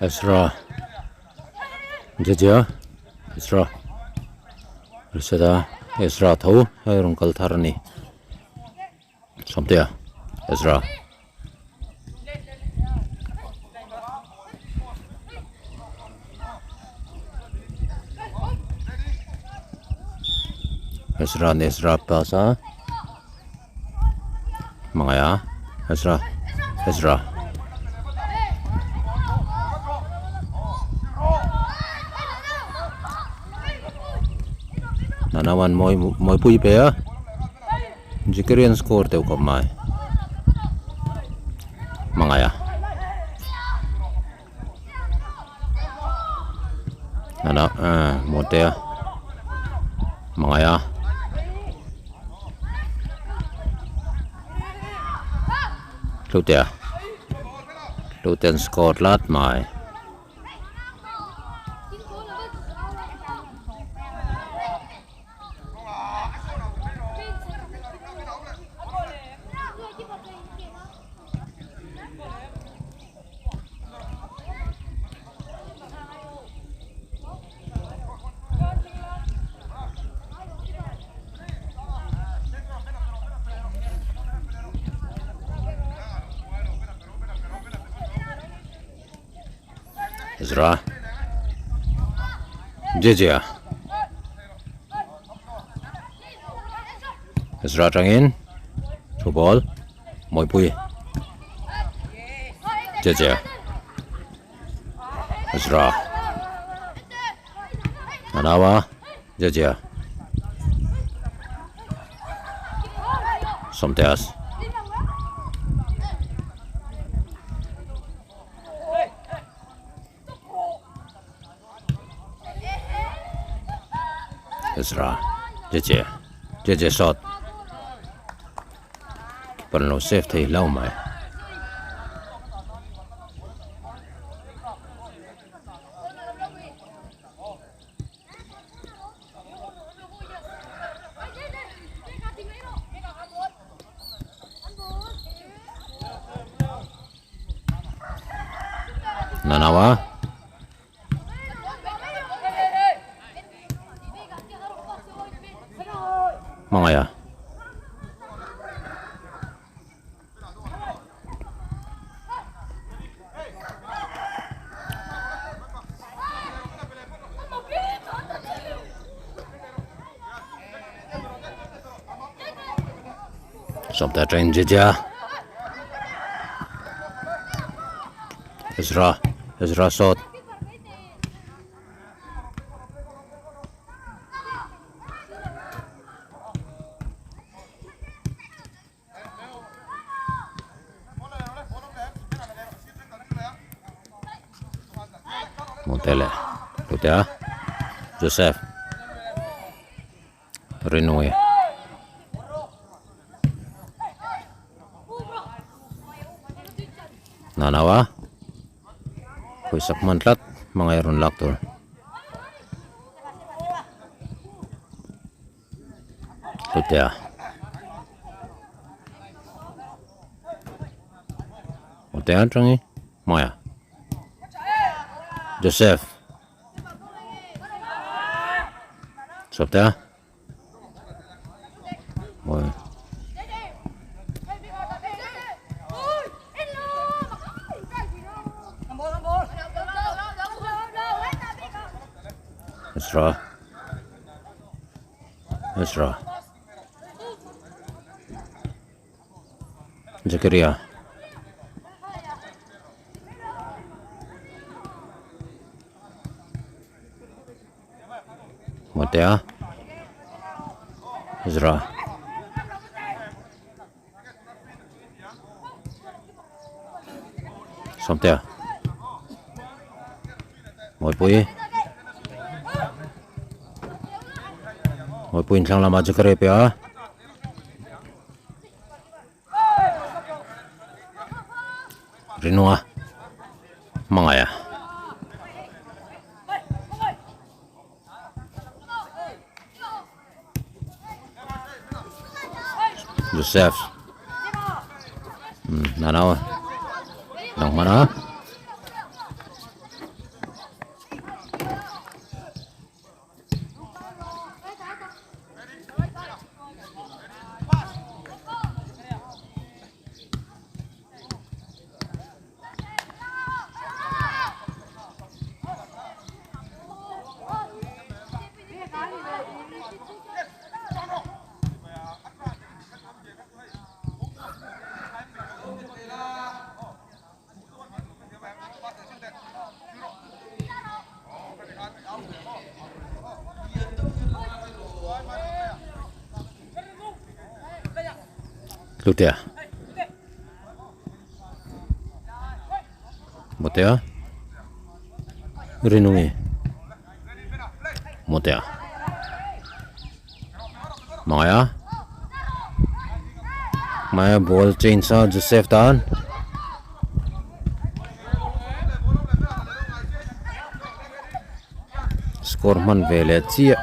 Ezra. Jejia. Ezra. Risada. Ezra thau. Hayrung kal tharani. Somtea. Ezra. Ezra pasa. Mangaya. Ezra. Nanawan moi pui pe a. Jikerian score teu ko mai. Mangaya. Nana motea. Mangaya. Luten score lat mai. Ezra. Jejia. Ezra trangin. Through ball. Moi pui. Jejia. Ezra. Nanawa. Jejia. Somteas. Ezra. Jejia shot. Perlu safety lau mai. Nanawa. Mangaya. Stop that train, Jejia. Ezra shot. Montele. Lutea. Joseph. Renoy. Nanawa. Kuisak mantlat. Mga iron laktor. Lutea. Motea trangi. Maya. Joseph. Sobtea. Moi. Ezra. Zakaria. Motea. Ezra. Somtea. Moi pui sang lama Zakaria pe a. Renoa. Mangaya. Joseph. Nanawa. Nang mana? Lutea. Motea. Rinungi. Motea. Maya. Maya ball change sa Joseph Tan. Skor man vele chia.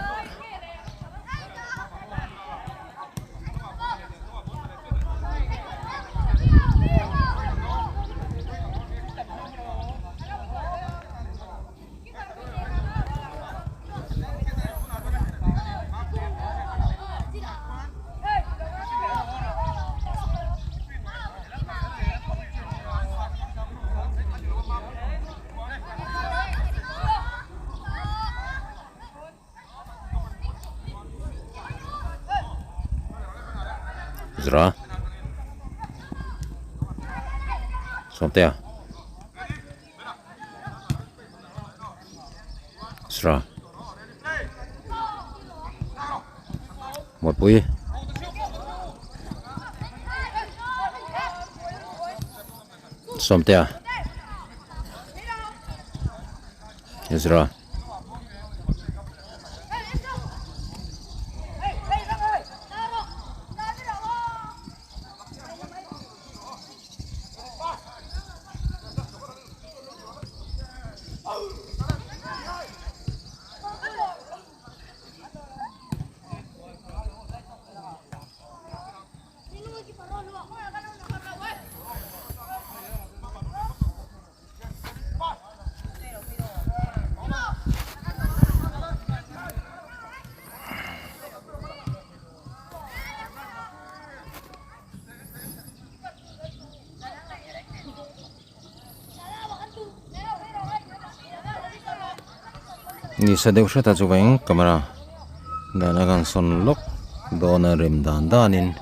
Zra. Somtea. Zra. Một bui. Somtea. Zra. Ni sa deu shata chuwang camera dana kan son lok dona rim dan danin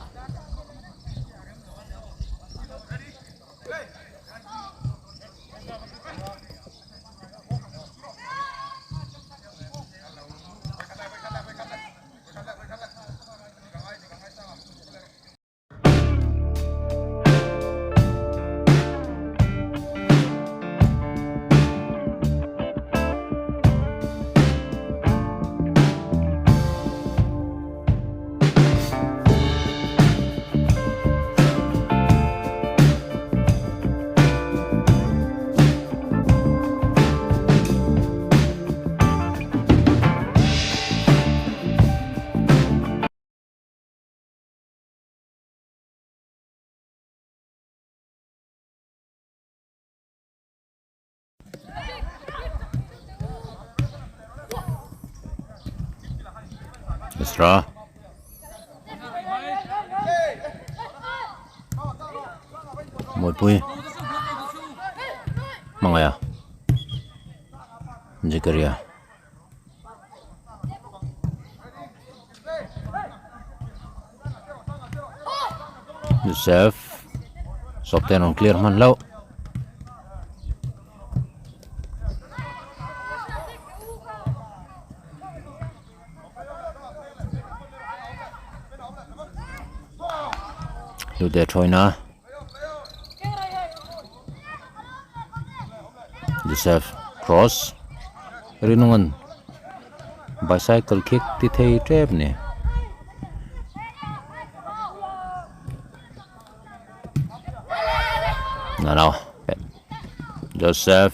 Isra. Một bui. Mangaya. Zakaria. Joseph. Sokten on clear man low. Lutea Troina. Joseph cross. Rinungan. Bicycle kick ti thei trap ne. No. Joseph.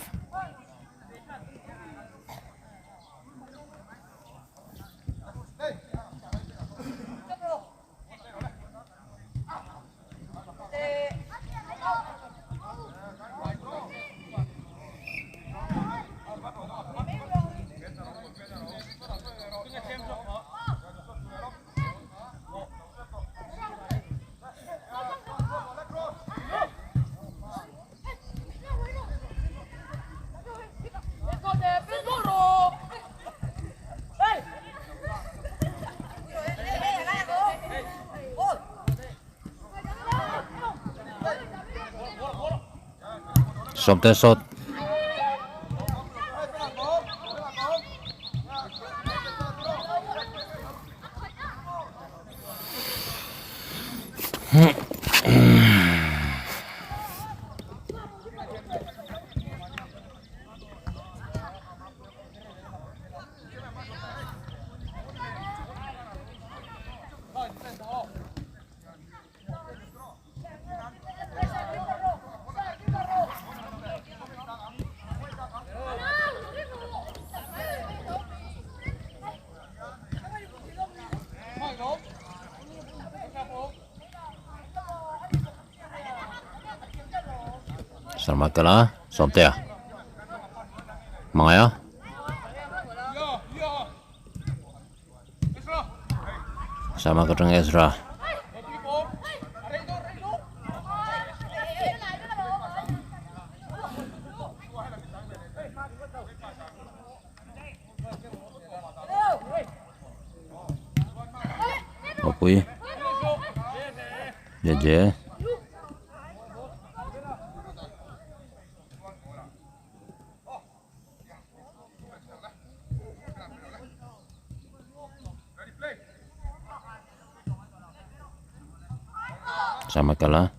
Something shot. Selamat kalah. Somtea. Mangaya. Sama kadang Ezra. Opui. JJ. Sama kalah.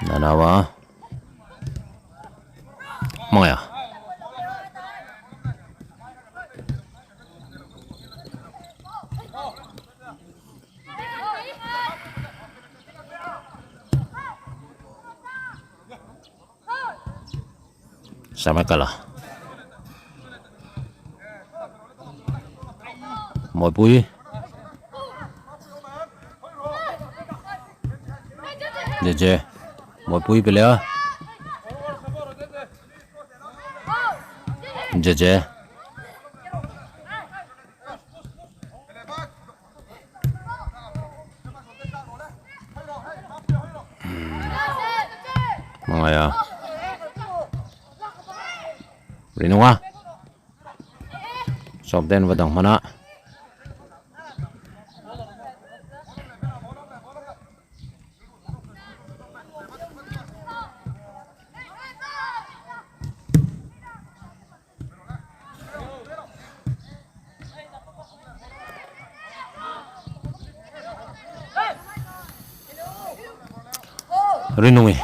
Nanawa. Mangaya. Sama kalah. Mọi bụi JJ mọi bụi bị lẽ JJ Mangaya Rinua Sobden và đồng mana Rinui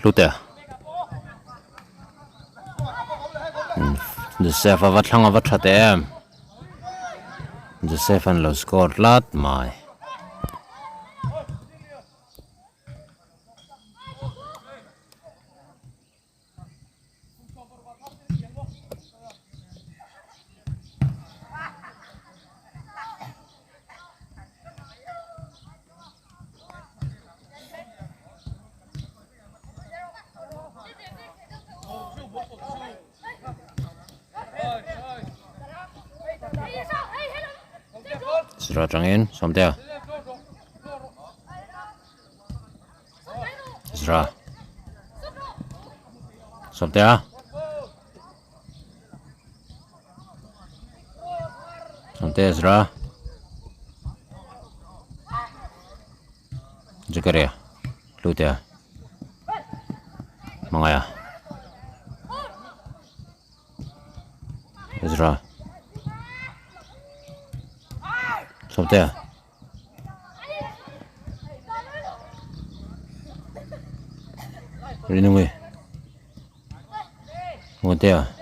Lute Joseph avat lang avat hatem Joseph an lo score lat mai Sura trangin somtea Sura somtea somtea Sura Zakaria Lutea Mangaya Ezra Somtea Rinui Montea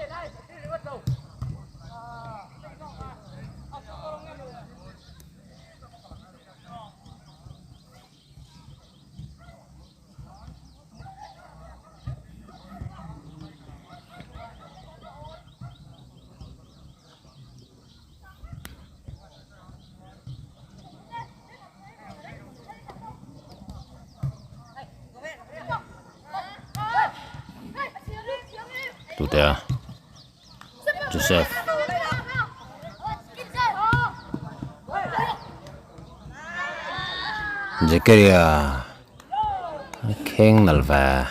Lutea Joseph Zakaria King Nalva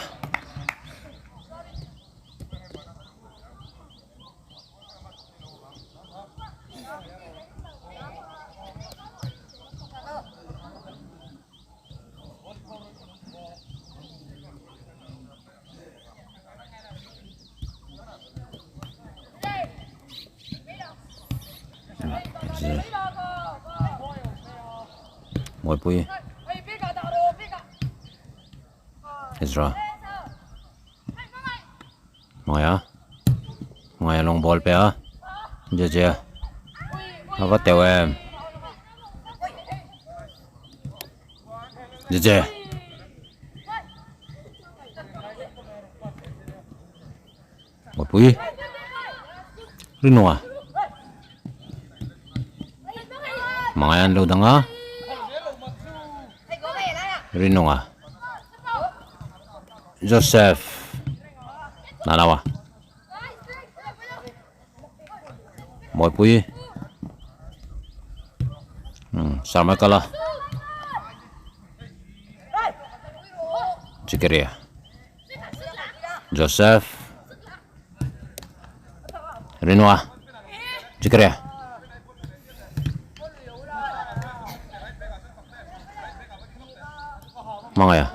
Mọi bụi Ezra Mangaya long ball pe à JJ Avat teo em JJ Mọi bụi Rinua Mga yan load nga. Rino nga. Joseph. Nanawa. Mọi pui. Sama kala. Cikeria. Joseph. Rino nga. Cikeria. Mga ya.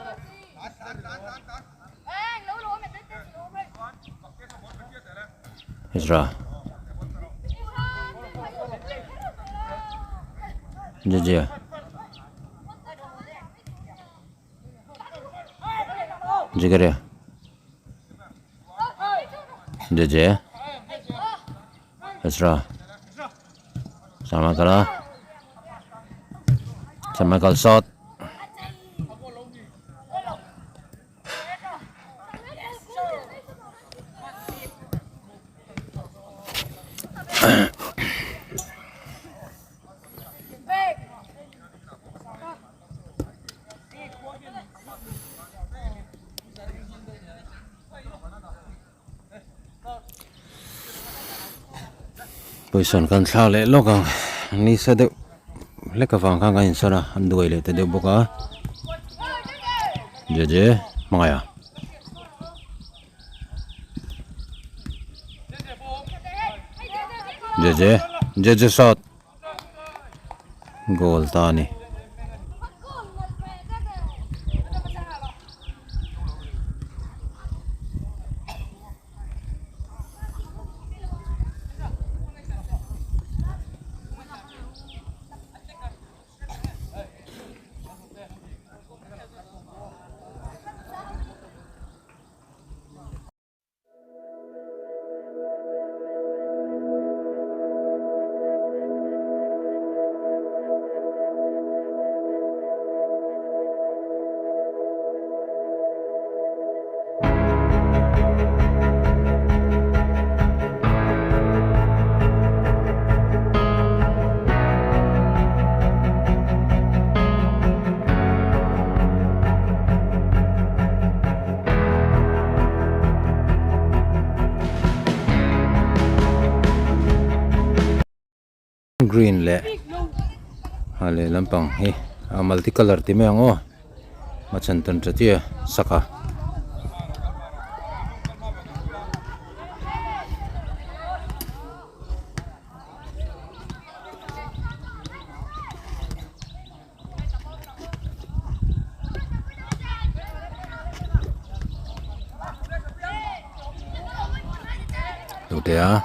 Isra. Jajah. Jikeria. Jajah. Isra. Sama kala. Sama kal shot. Poison kan sale lokang ni sa de leka fang kang kain sara anduai le te de boka jeje mangaya jeje shot goal tani green le hale lampang he multicolor ti meng o machan tan chatia saka Udah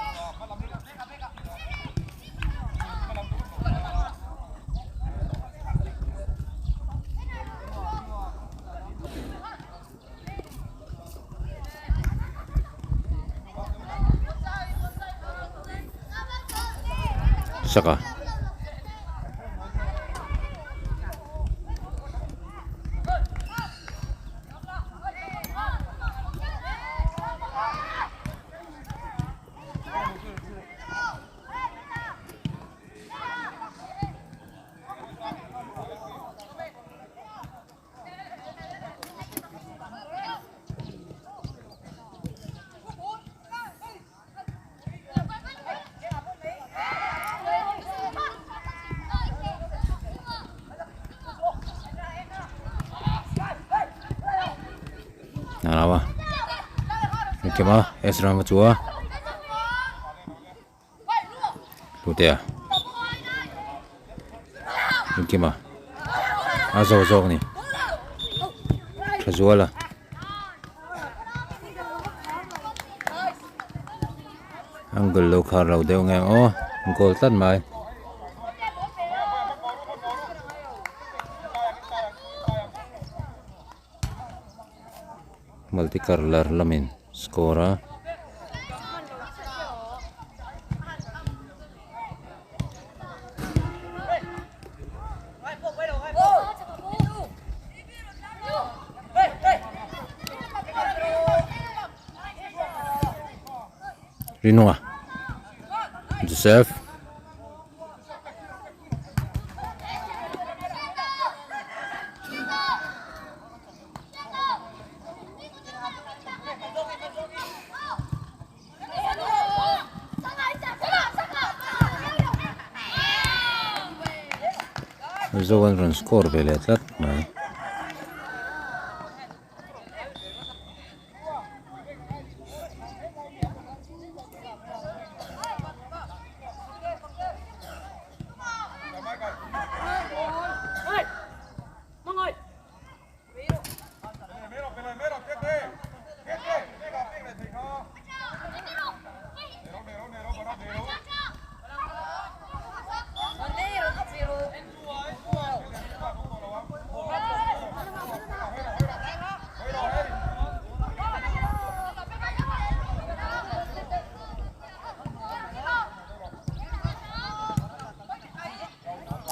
saka Narawa Kema Esra Machua Putea Kema Azo ni Chazuala Angle lo khar lo deu ngang o goal tan mai multicolor lamin skora Rinoa Joseph Zoan run score vele tlat mai.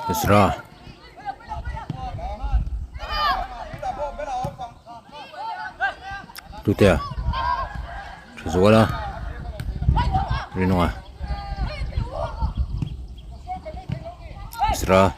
Isra. Tutea. Zola. Rinoa. Isra.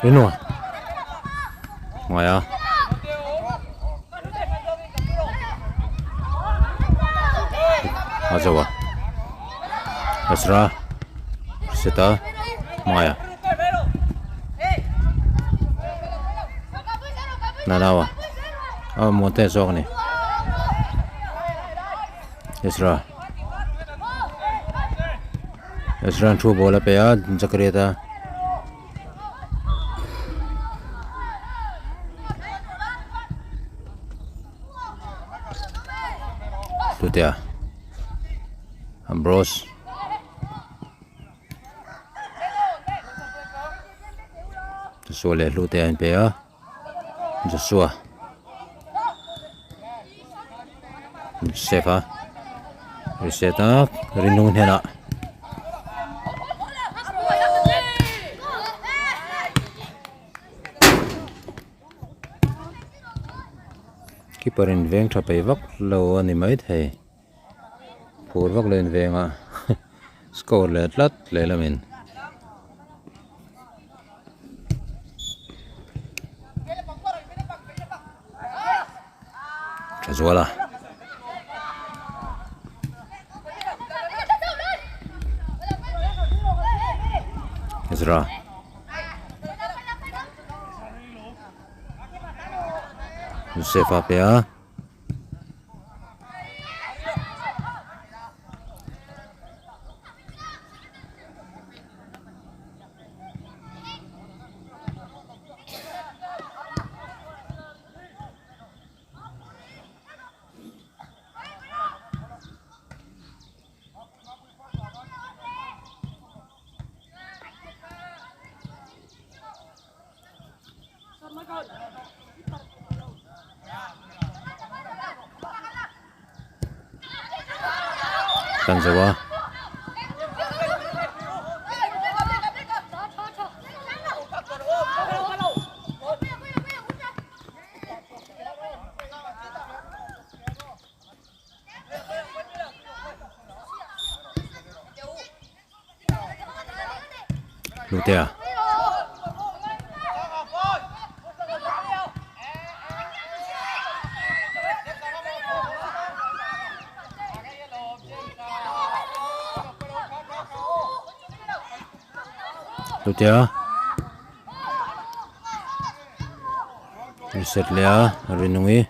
Rinoa. Maya. Azawa. Isra. Sita. Maya. Nanawa. Monte Zogni. Isra. Isra true bola pe ya Zakareta. Tutea. Ambrose. Sole Lutea en PA. Joshua. Sefa. Riseta. Rinung Hena. Keeper in veng thapai vak lo ani mai thei phur vak len venga score le tlat le lamin Chazuala Ezra Sefa PA Tanzawa Lutea Lutea Reset Lea Rinungi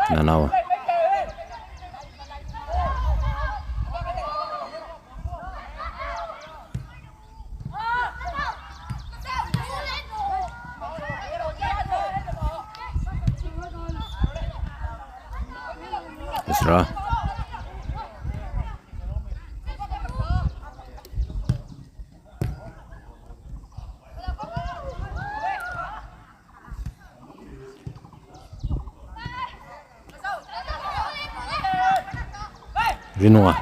Nanawa Isra Rinua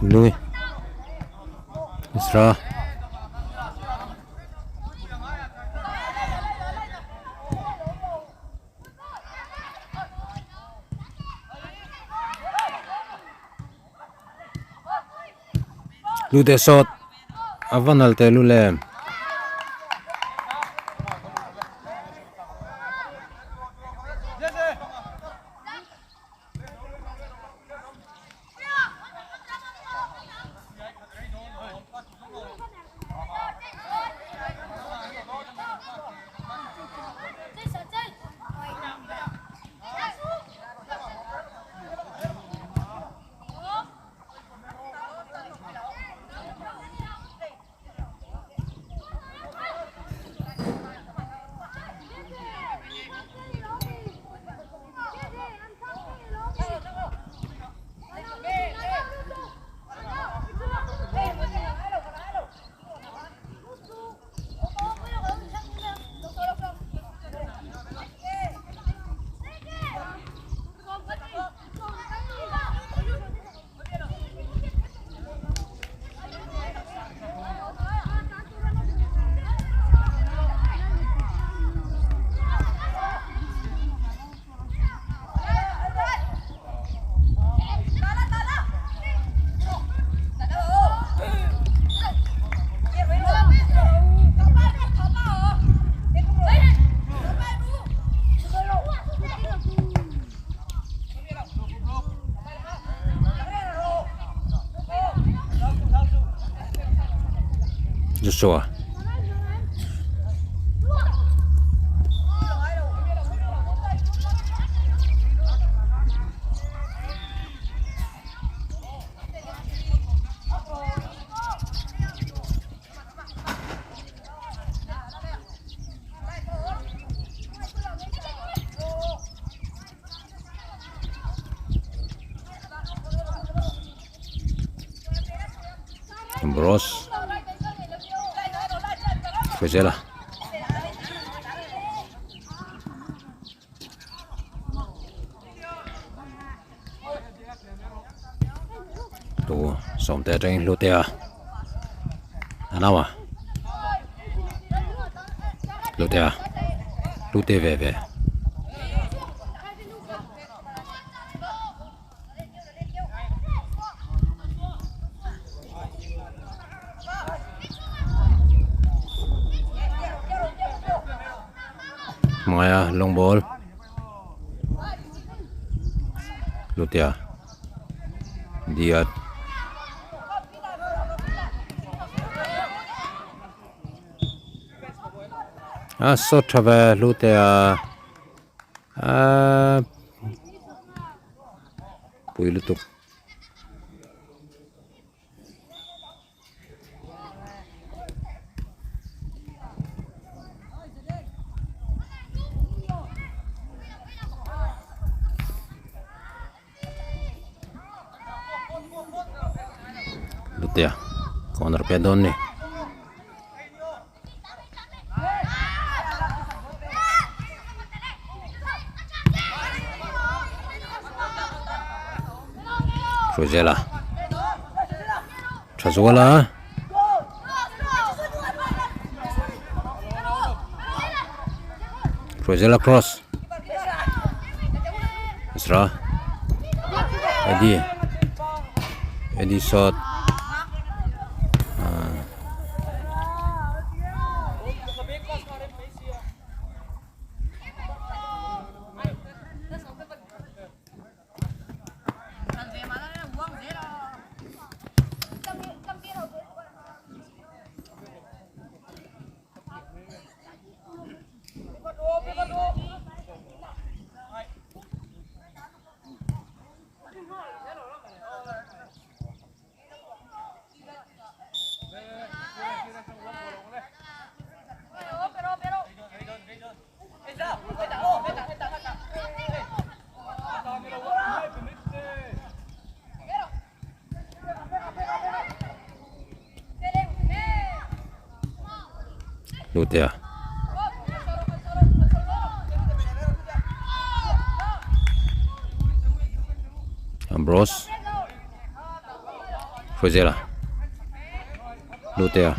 Lui Isra Lute shot Avanal te lule Joshua Bros Fezela tu som te teng lutea anawa lutea lute veve Maya long ball Lutia Diat Sotava Lutia Puilutuk Lutia Corner Pedoni Frozela Chazuela Frozela cross Isra Eddie shot Lutea. Ambrose. Frizella. Lutea.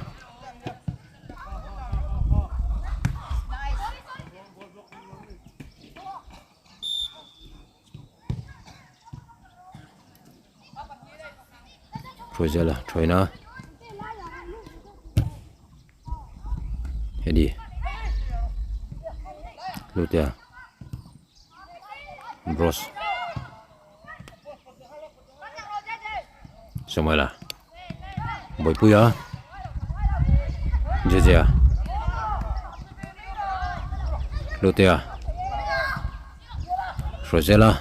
Frizella. Trainer. Eddie. Lutea. Ambrose. Samuela. Boy Puya. Jejea. Lutea. Frizella.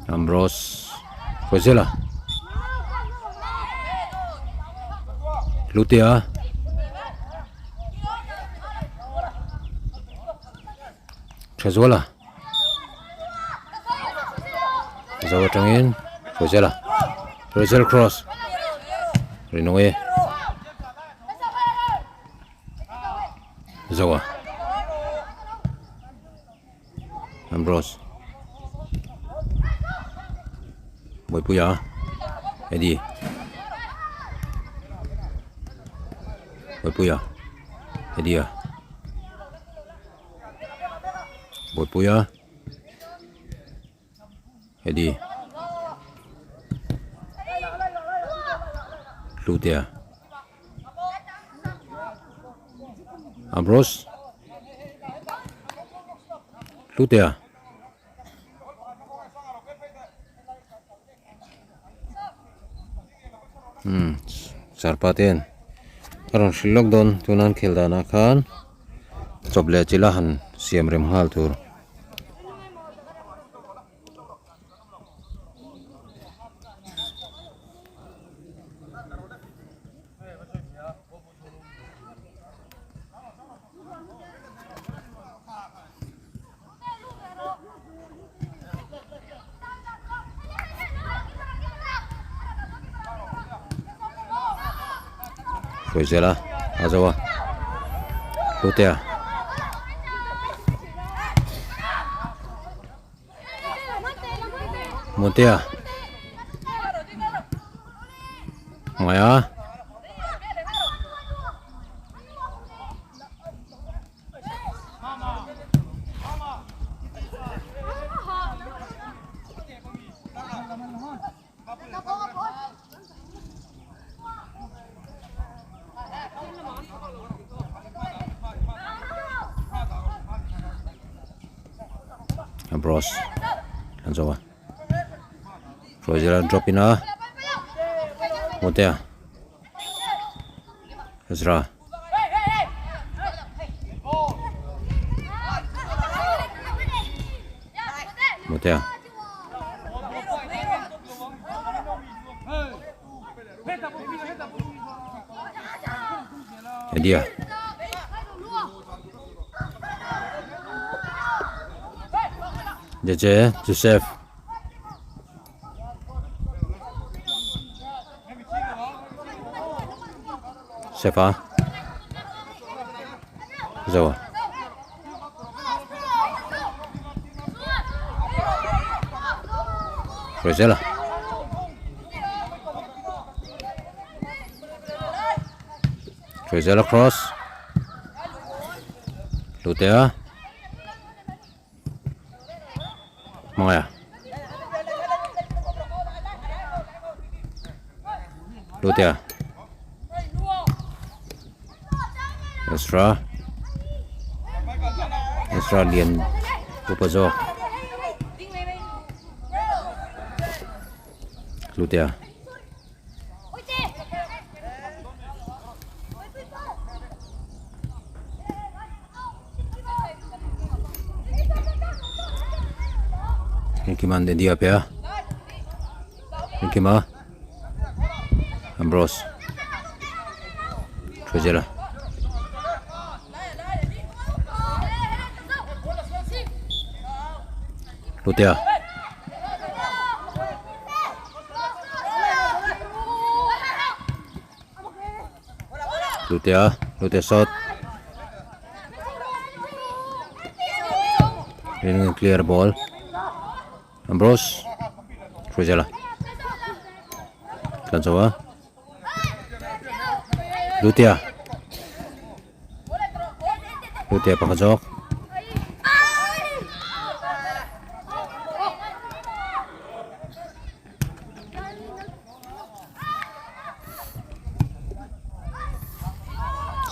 Ambrose. Frizella. Lutea. Trezola. Zawa Trangin. Frizella. Frizella cross. Rinoe. Zawa. Ambrose. Boy Puya. Eddie. Boy Puya. Eddie. Boy Puya. Eddie. Lutea. Ambrose. Lutea. Sarpatin. Karon shilok don tunan khildana khan choble chilahan siam rem hal tur. Frizella. Azawa. Lutea. Montea. Maya. Ambrose. Azawa. Frizella drop in. Montea. Ezra. Montea. Eddie. Jeje. Joseph. Sefa. Zawa. Frizella. Frizella cross. Lutea. Maya. Lutea. Ezra. Ezra liền Pupazo. Lutea. Kiman de dia pea. Kima. Ambrose. Frizella. Lutia. Lutia shot. Ini clear ball. Ambrose. Frujala. Kansawa. Lutia pakajok.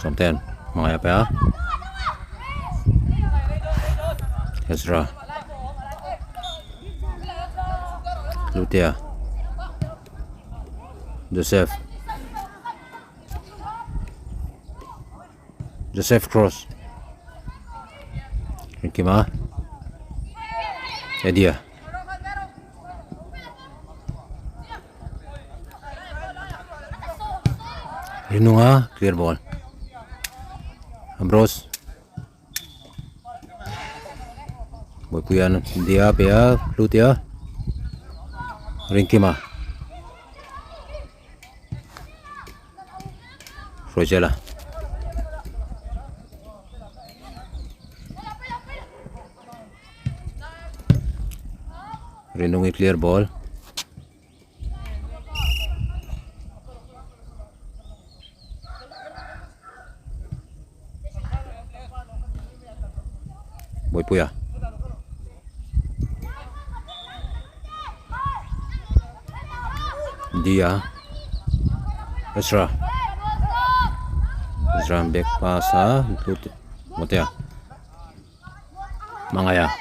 Somten mga apa ya? Ezra. Lutia. Joseph Cross. Rikima. Edia. Rinunga. Clear ball. Ambrose. Boypuyan dia pia Lutia. Rinkima. Frojela. Renungi clear ball. Boypuya. Dia. Ezra back pass Mutia. Mangaya.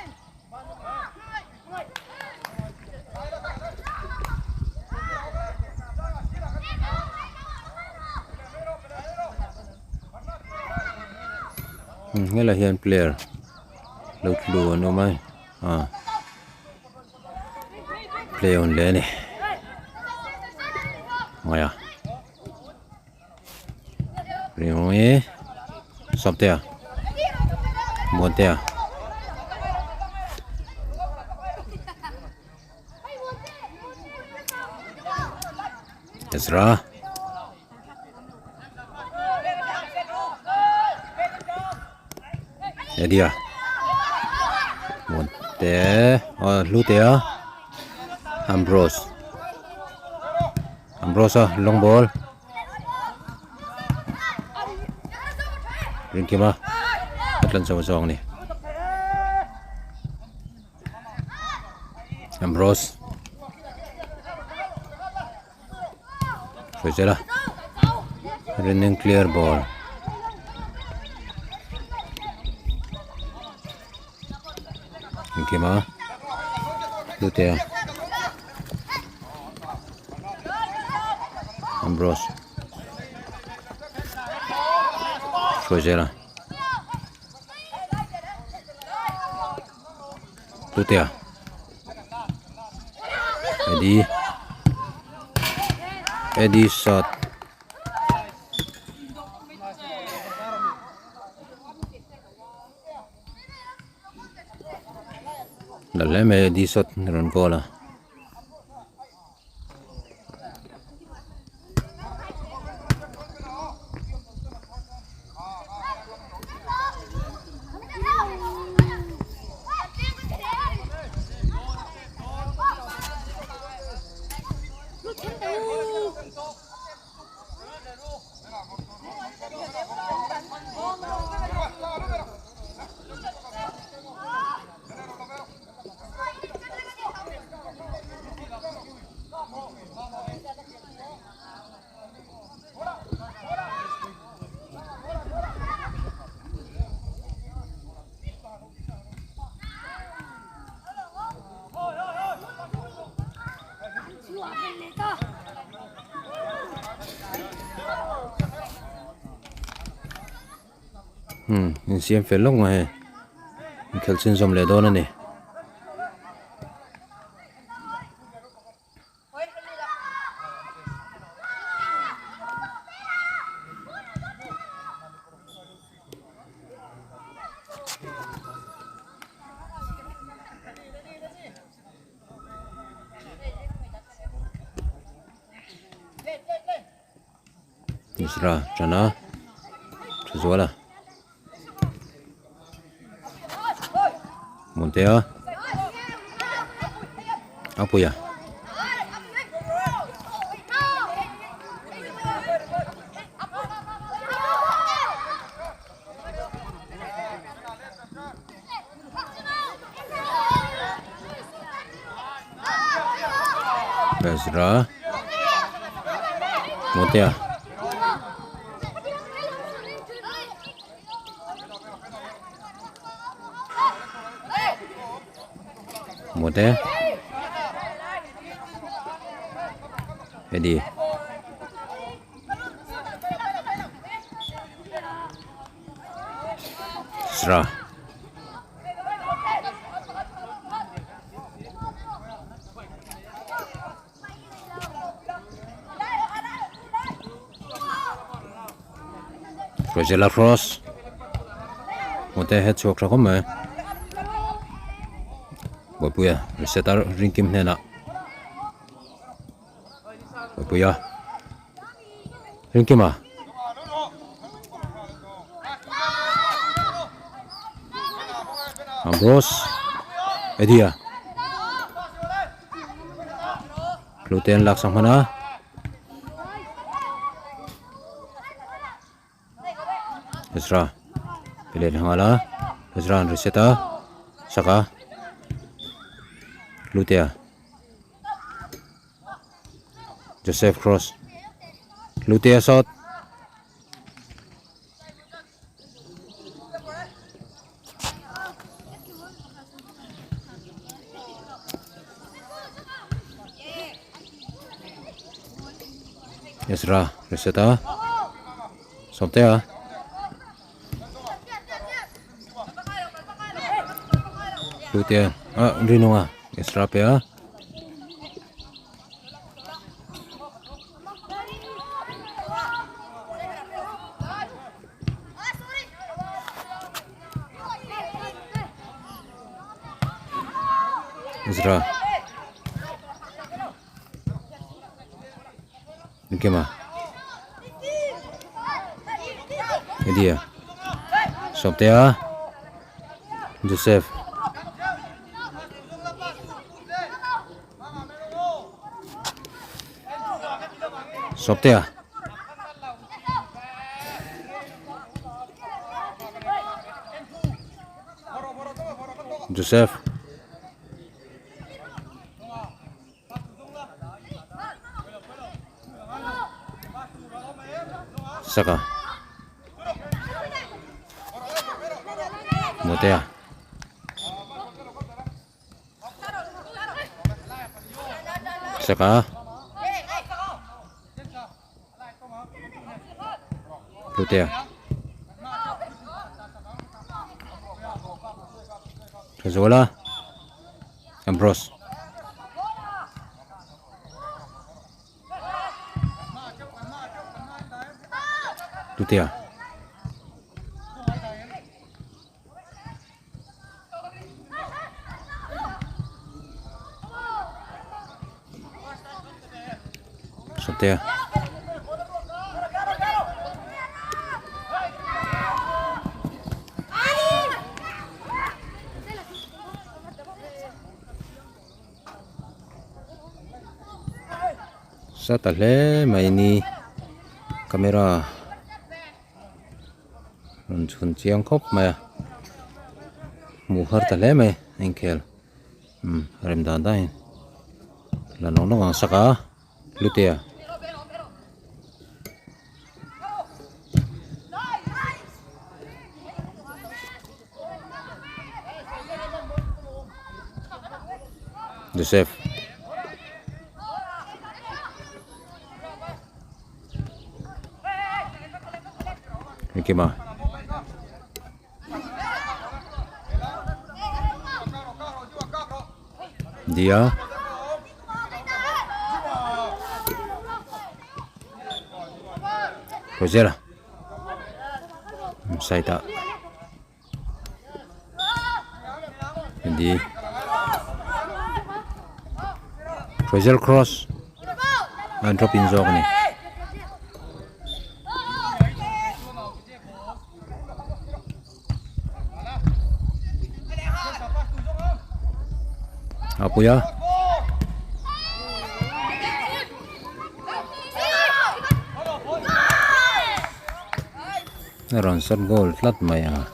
Nghe là hiện player lâu lùa nó mai play on lên này ngaya Ringue Soptea Montea Ezra Edia Monte Lutia Ambrose long ball Rinkima Atlan sawasawang ni Ambrose Frujala Running clear ball Rinkima Lutia Ambrose Frujala Lutia Eddie shot dalam Eddie shot ngeron kola in siam felong ma he khelchin som le don ani Isra Chana Chuzola Montea Apuya Ezra Montea Montea Eddie Ezra Rosella Cross Montea head chok ra kom Bopuya resetar ringkim nena Bopuya ringkima Ambrose Edia Gluten laksang mana Ezra pilih hangala Ezra reseta Saka Lutea Joseph Cross Lutea shot Ezra reseta Sotea Lutea Rinunga Ezra pea Ezra Nikema Edia Sotea Joseph Sotea Joseph Saka Motea Saka Lutea Zola Ambrose Lutea Sotea Satale maini kamera chun chiang khop ma muhar tale mai enkel rem dan dai la nong nong saka Lutea Joseph Nikema Dia Rosella Saita Di Rosella Cross drop in zone ni Apa ya? Ron shot goal flat maya.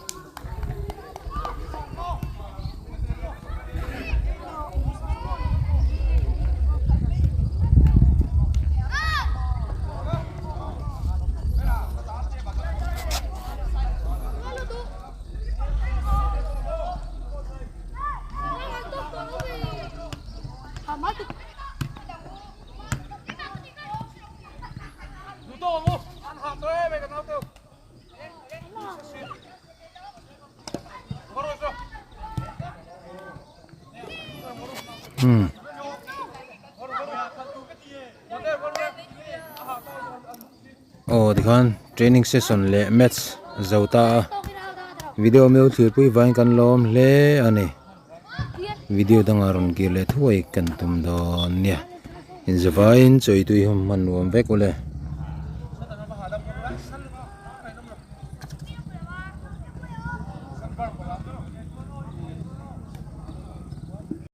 Oh, di kan training session le match zauta video meu thir pui vain kan lom le ani video dangaron ki le thuai kan tum don nia in zavain choi tui hum man nuam vek ule